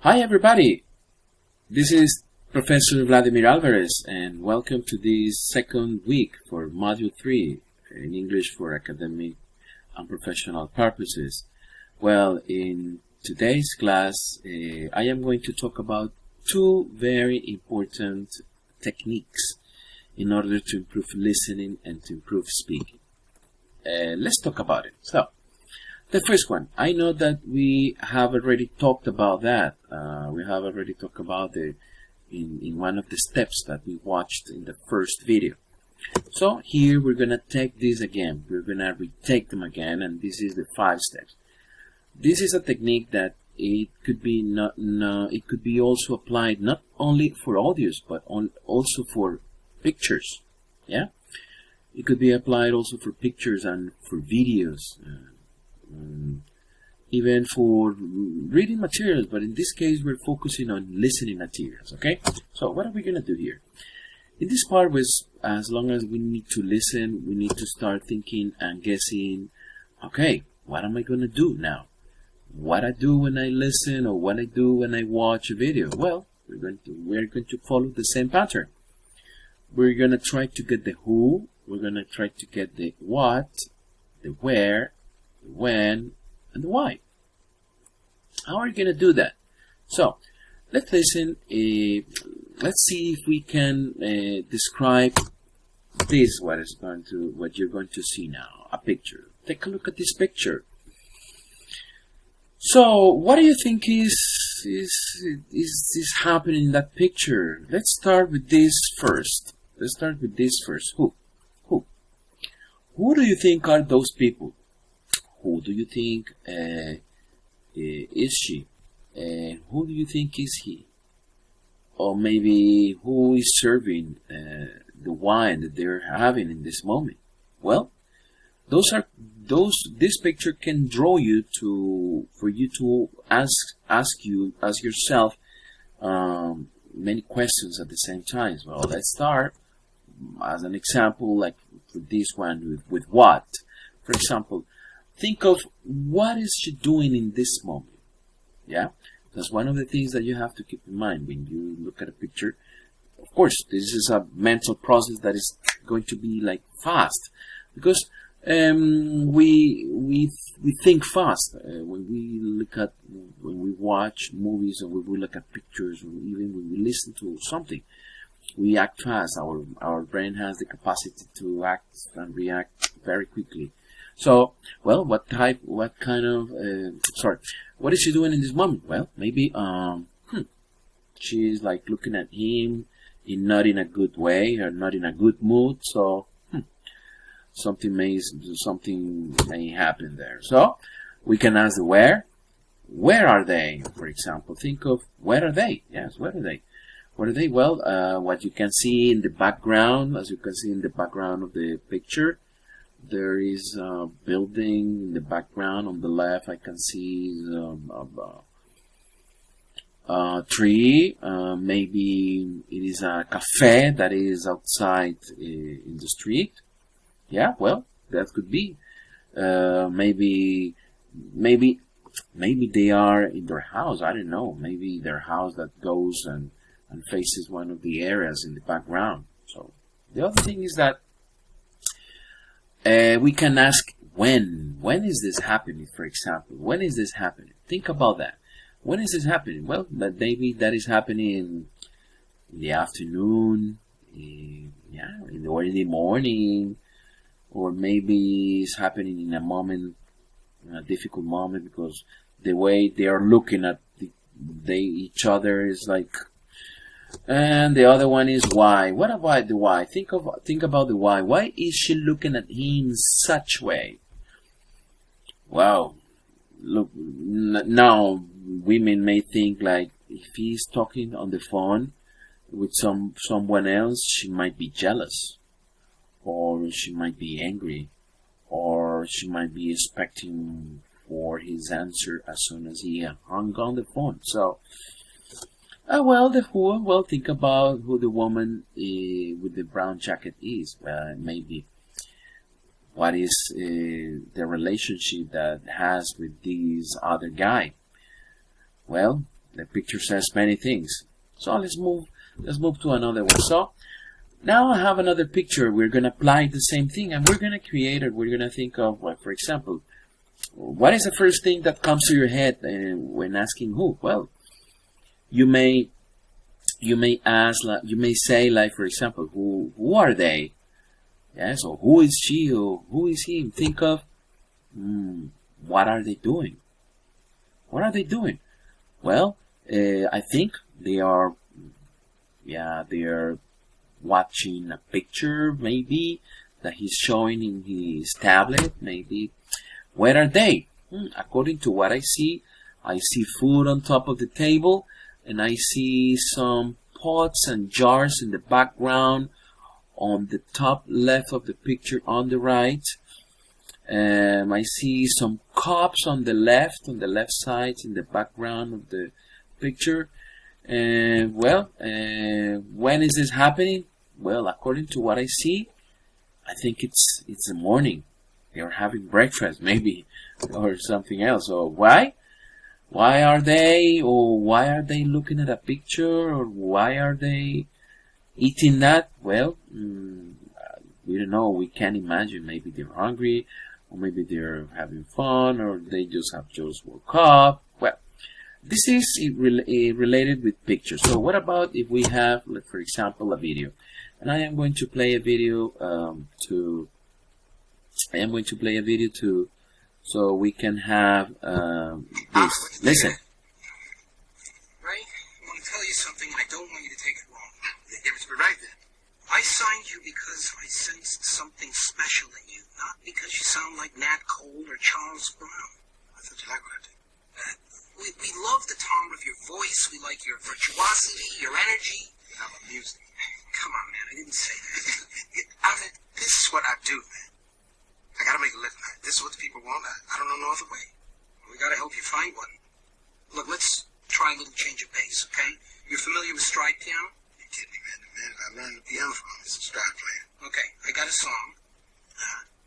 Hi everybody, this is Professor Vladimir Alvarez and welcome to this second week for Module 3 in English for academic and professional purposes. Well, in today's class, I am going to talk about two very important techniques in order to improve listening and to improve speaking. Let's talk about it. So, the first one, I know that we have already talked about that. We have already talked about it in one of the steps that we watched in the first video. So here we're gonna take this again. We're gonna retake them again, and this is the 5 steps. This is a technique that it could be also applied not only for audios but also for pictures. Yeah, it could be applied also for pictures and for videos. Even for reading materials, but in this case we're focusing on listening materials. Okay, so what are we gonna do here? In this part, as long as we need to listen, we need to start thinking and guessing. Okay, what am I gonna do now? What I do when I listen, or what I do when I watch a video? Well, we're going to follow the same pattern. We're gonna try to get the who. We're gonna try to get the what, the where, when, and the why. How are you going to do that? So let's listen. Let's see if we can describe this. What you're going to see now, a picture. Take a look at this picture. So what do you think is happening in that picture? Let's start with this first. Who do you think are those people? Who do you think is she? Who do you think is he? Or maybe who is serving the wine that they're having in this moment? Well, this picture can draw you for you to ask yourself many questions at the same time. Well, let's start as an example, like for this one with what. For example, think of what is she doing in this moment. Yeah, that's one of the things that you have to keep in mind when you look at a picture. Of course, this is a mental process that is going to be like fast, because we think fast when we watch movies, or when we look at pictures, or even when we listen to something. We act fast. Our brain has the capacity to act and react very quickly. So, well, what is she doing in this moment? Well, maybe she's like looking at him not in a good way, or not in a good mood. So something may happen there. So we can ask the where. Where are they? For example, think of where are they? Yes, where are they? What are they? Well, what you can see in the background, as you can see in the background of the picture. There is a building in the background. On the left, I can see a tree. Maybe it is a cafe that is outside in the street. Yeah, well, that could be. Maybe they are in their house. I don't know. Maybe their house that goes and faces one of the areas in the background. So the other thing is that we can ask when. When is this happening, for example? When is this happening? Think about that. When is this happening? Well, maybe that is happening in the afternoon, or in the morning, or maybe it's happening in a difficult moment, because the way they are looking at each other is like. And the other one is why. What about the why? Think about the why. Why is she looking at him in such way? Wow. Look, now women may think like if he's talking on the phone with someone else, she might be jealous, or she might be angry, or she might be expecting for his answer as soon as he hung on the phone. So. Think about who the woman with the brown jacket is. Maybe what is the relationship that has with this other guy. Well, the picture says many things. So let's move to another one. So now I have another picture. We're going to apply the same thing, and we're going to create it. We're going to think of, well, for example, what is the first thing that comes to your head when asking who? Well, you may ask, you may say, like, for example, who are they? Yes, or who is she, or who is he? Think of, what are they doing? What are they doing? Well, I think they are watching a picture, maybe, that he's showing in his tablet, maybe. Where are they? According to what I see food on top of the table, and I see some pots and jars in the background on the top left of the picture on the right. I see some cups on the left side in the background of the picture. Well, when is this happening? Well, according to what I see, I think it's the morning. They're having breakfast, maybe, or something else. Or why? Why are they looking at a picture, or why are they eating that? Well, we don't know. We can't imagine. Maybe they're hungry, or maybe they're having fun, or they just woke up. Well, this is related with pictures. So what about if we have, for example, a video? And I am going to play a video so we can have this. Listen. Ray, I want to tell you something. I don't want you to take it wrong. Give it to me right then. I signed you because I sensed something special in you, not because you sound like Nat Cole or Charles Brown. I thought you liked what I did. We love the timbre of your voice. We like your virtuosity, your energy. I'm amusing. Come on, man. I didn't say that. This is what I do, man. I gotta make a living. This is what the people want. I don't know no other way. We gotta help you find one. Look, let's try a little change of pace, okay? You're familiar with stride piano? You're kidding me, man. The man I learned the piano from is a stride player. Okay, I got a song.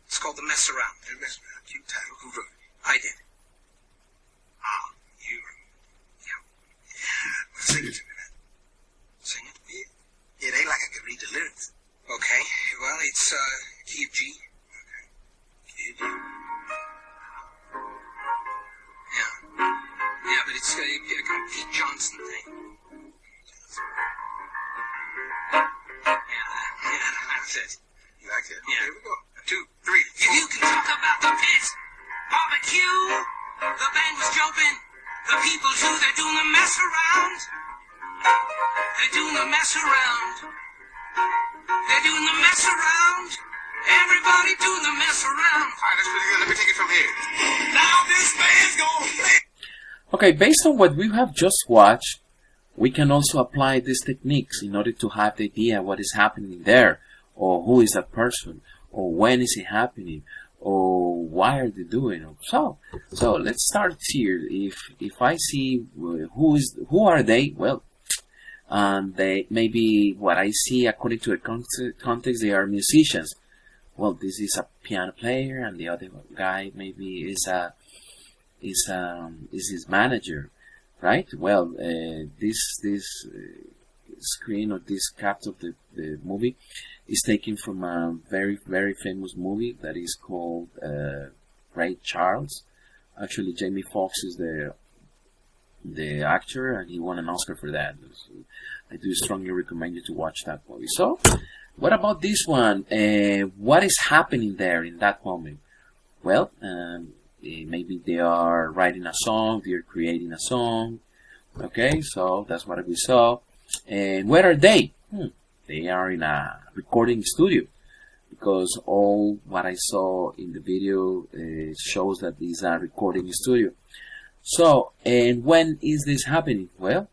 It's called The Mess Around. The Mess Around. Cute title. Who wrote it? I did. Ah, you wrote it. Yeah. Well, sing it to me, man. Sing it? Yeah. It ain't like I could read the lyrics. Okay. Well, it's key of G. Yeah, but it's a kind of Pete Johnson thing. Yeah, that's it. You like it? Yeah. Here we go. 2, 3, 4. You can talk about the pit, barbecue, the band was jumping, the people too, they're doing the mess around. They're doing the mess around. They're doing the mess around. Everybody doing the mess around. All right, that's pretty good. Let me take it from here. Now this band's gonna play. Okay, based on what we have just watched, we can also apply these techniques in order to have the idea what is happening there, or who is that person, or when is it happening, or why are they doing it. So let's start here. If I see who are they, well, they maybe what I see according to the context, they are musicians. Well, this is a piano player, and the other guy maybe is his manager, right? Well, this screen or this cut of the movie is taken from a very, very famous movie that is called Ray Charles. Actually, Jamie Foxx is the actor, and he won an Oscar for that. So I do strongly recommend you to watch that movie. So, what about this one? What is happening there in that moment? Well, maybe they are writing a song, they are creating a song. Okay, so that's what we saw. And where are they? They are in a recording studio, because all what I saw in the video shows that these are recording studio. So, and when is this happening? Well,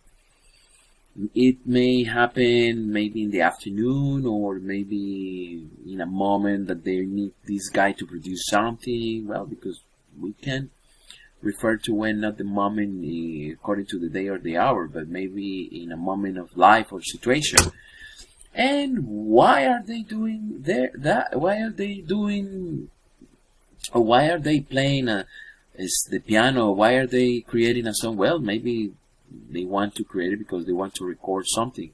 it may happen maybe in the afternoon, or maybe in a moment that they need this guy to produce something. Well, because we can refer to when, not the moment according to the day or the hour, but maybe in a moment of life or situation. And why are they doing that? Why are they doing, or why are they playing the piano? Why are they creating a song? Well, maybe they want to create it because they want to record something.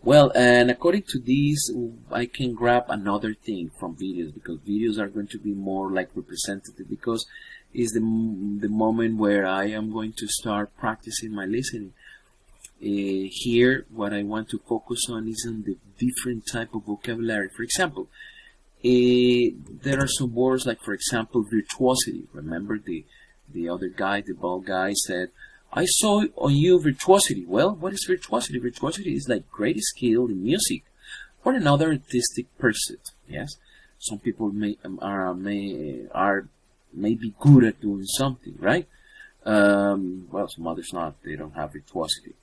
Well, and according to these, I can grab another thing from videos, because videos are going to be more like representative, because it's the moment where I am going to start practicing my listening. Here, what I want to focus on is on the different type of vocabulary. For example, there are some words like, for example, virtuosity. Remember the other guy, the bald guy, said, I saw on you virtuosity. Well, what is virtuosity? Virtuosity is like great skill in music or another artistic pursuit. Yes, some people may be good at doing something, right? Well, some others not. They don't have virtuosity.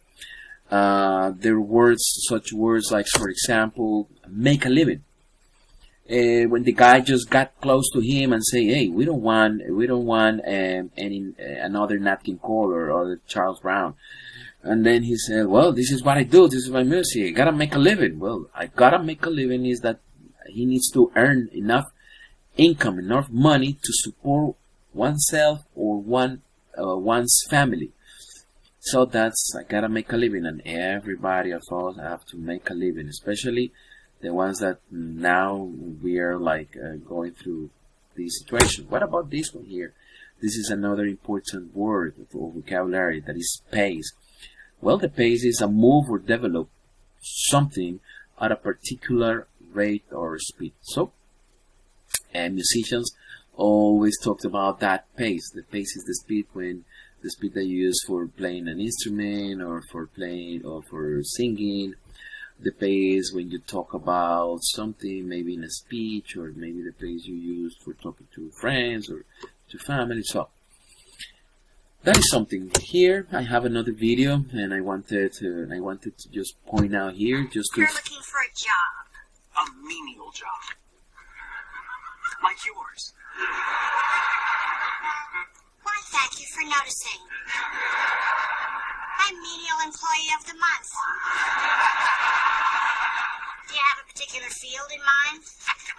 There are words, such words like, for example, make a living. When the guy just got close to him and say, "Hey, we don't want another Nat King Cole or other Charles Brown," and then he said, "Well, this is what I do. This is my music. I gotta make a living." Well, I gotta make a living is that he needs to earn enough income, enough money to support oneself or one's family. So that's, I gotta make a living, and everybody of us have to make a living, especially the ones that now we are like going through these situations. What about this one here? This is another important word for vocabulary, that is pace. Well, the pace is a move or develop something at a particular rate or speed. So, musicians always talked about that pace. The pace is the speed that you use for playing an instrument or for playing or for singing. The pace when you talk about something, maybe in a speech, or maybe the pace you use for talking to friends or to family. So that is something. Here I have another video, and I wanted to just point out here, just to. You're looking for a job, a menial job, like yours. Why, thank you for noticing. I'm Menial Employee of the Month. Do you have a particular field in mind?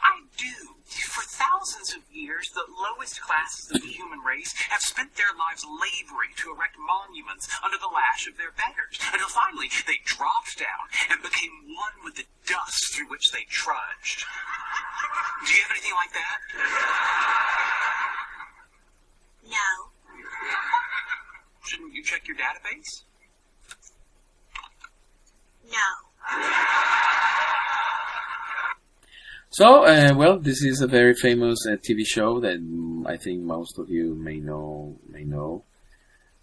I do. For thousands of years, the lowest classes of the human race have spent their lives laboring to erect monuments under the lash of their betters, until finally they dropped down and became one with the dust through which they trudged. Do you have anything like that? No. Shouldn't you check your database? No. So, well, this is a very famous TV show that I think most of you may know,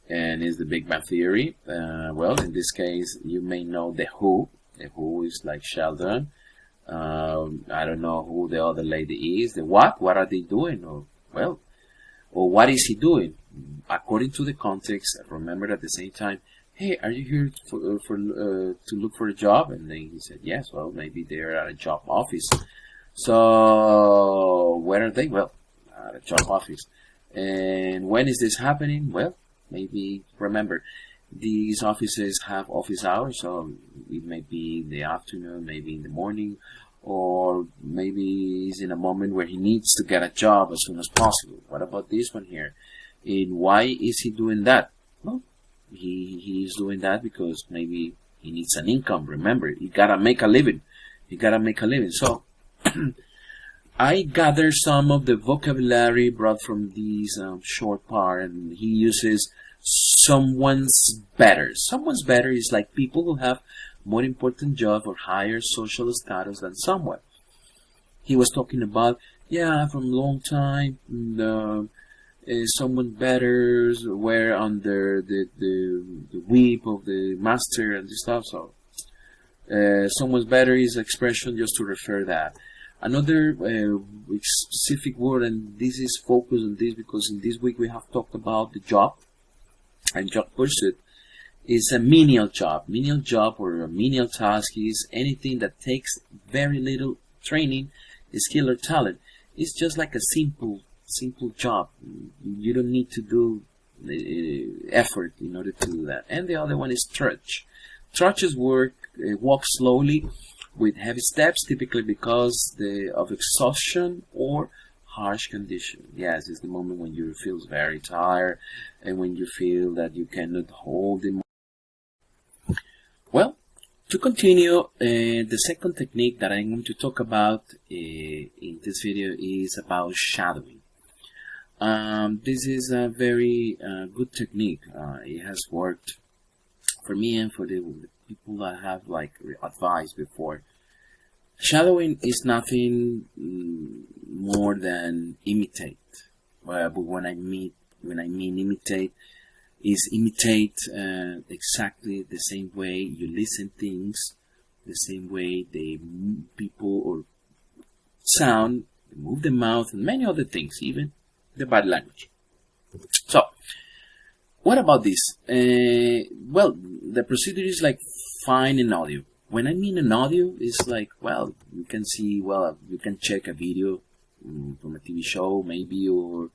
and is The Big Bang Theory. Well, in this case, you may know The Who. The Who is like Sheldon. I don't know who the other lady is. The what? What are they doing? Or what is he doing? According to the context, remember at the same time, hey, are you here to look for a job? And then he said, yes. Well, maybe they're at a job office. So, where are they? Well, at a job office. And when is this happening? Well, maybe, remember, these offices have office hours, so it may be in the afternoon, maybe in the morning, or maybe he's in a moment where he needs to get a job as soon as possible. What about this one here? And why is he doing that? Well, he's doing that because maybe he needs an income. Remember, you gotta make a living. So, I gather some of the vocabulary brought from this short part, and he uses someone's better. Someone's better is like people who have more important job or higher social status than someone. He was talking about, from a long time, someone better were under the whip of the master and this stuff. So, someone's better is expression just to refer that. Another specific word, and this is focused on this because in this week we have talked about the job and job pursuit, is a menial job. Menial job or a menial task is anything that takes very little training, skill, or talent. It's just like a simple job. You don't need to do effort in order to do that. And the other one is trudge. Trudges walk slowly with heavy steps, typically because of exhaustion or harsh condition. Yes, it's the moment when you feel very tired and when you feel that you cannot hold the To continue, the second technique that I'm going to talk about in this video is about shadowing. This is a very good technique. It has worked for me and for the people that have like advised before. Shadowing is nothing more than imitate. But when I mean imitate, is imitate exactly the same way you listen things, the same way they move people or sound, move the mouth, and many other things, even the body language. So, what about this? Well, the procedure is like find an audio. When I mean an audio, it's like, well, you can see, well, you can check a video from a TV show, maybe, or a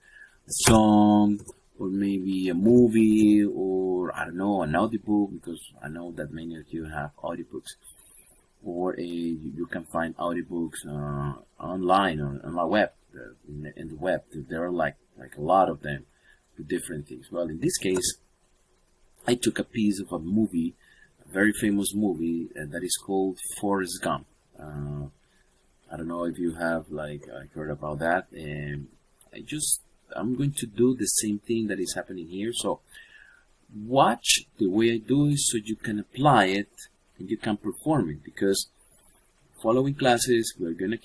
song, or maybe a movie, or I don't know, an audiobook, because I know that many of you have audiobooks, or you can find audiobooks online or on our web, in the web. There are like a lot of them with different things. Well, in this case, I took a piece of a movie, a very famous movie that is called Forrest Gump. I don't know if you have like heard about that. I'm going to do the same thing that is happening here. So watch the way I do it so you can apply it and you can perform it, because following classes we're gonna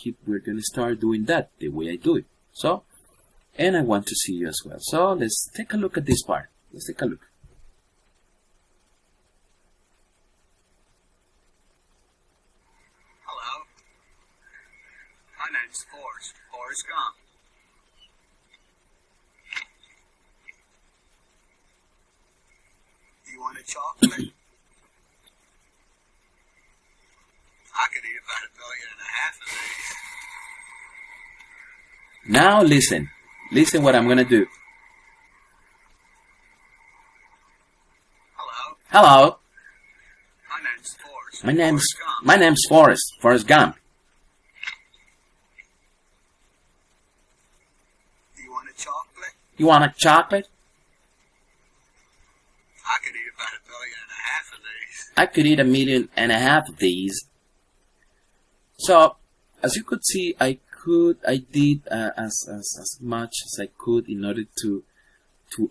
start doing that the way I do it. So, and I want to see you as well. So let's take a look at this part. Let's take a look. Hello. My name's Forrest Gump. You want a chocolate? I could eat about 1.5 billion of these. Now listen. Listen what I'm gonna do. Hello. Hello. My name's Forrest. My name's Forrest Gump. You want a chocolate? You want a chocolate? I could eat about 1.5 billion of these. I could eat 1.5 million of these. So, as you could see, I did as much as I could in order to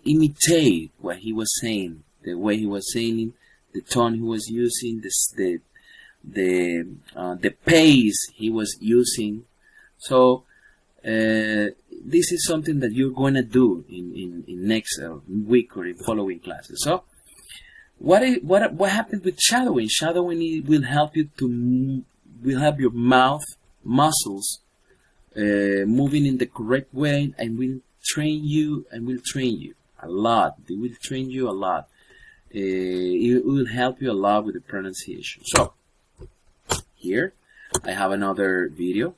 imitate what he was saying, the way he was saying, the tone he was using, the pace he was using. So, this is something that you're going to do in next week or in following classes. So, what happens with shadowing? Shadowing will help you will help your mouth muscles moving in the correct way, and will train you a lot. They will train you a lot. It will help you a lot with the pronunciation. So here I have another video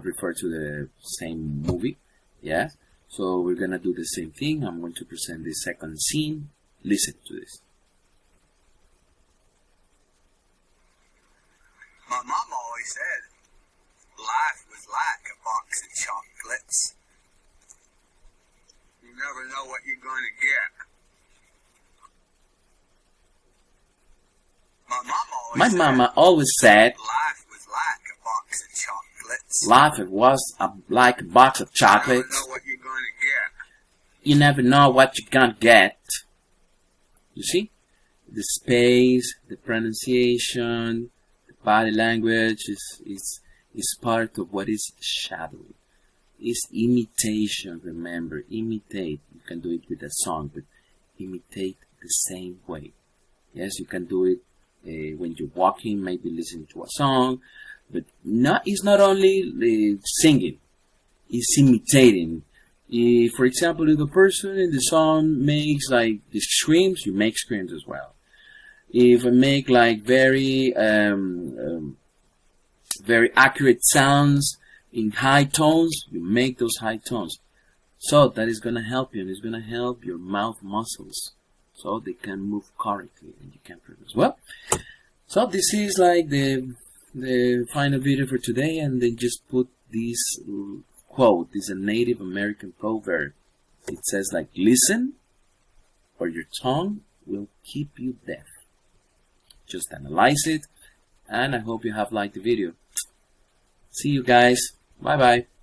referred to the same movie. Yeah. So we're gonna do the same thing. I'm going to present the second scene. Listen to this. My mom always said life was like a box of chocolates. You never know what you're going to get. My mama always said life was like a box of chocolates. Life was like a box of chocolates. You never know what you're going to get. You never know what you're gonna get. You see? The space, the pronunciation, body language is part of what is shadowing. It's imitation. Remember, imitate. You can do it with a song, but imitate the same way. Yes, you can do it when you're walking, maybe listening to a song, but it's not only singing, it's imitating. For example, if the person in the song makes like the screams, you make screams as well. If I make like very accurate sounds in high tones, you make those high tones. So that is going to help you, and it's going to help your mouth muscles so they can move correctly and you can pronounce well. So this is like the final video for today, and then just put this quote. This is a Native American proverb. It says like, listen or your tongue will keep you deaf. Just analyze it and I hope you have liked the video. See you guys. Bye bye.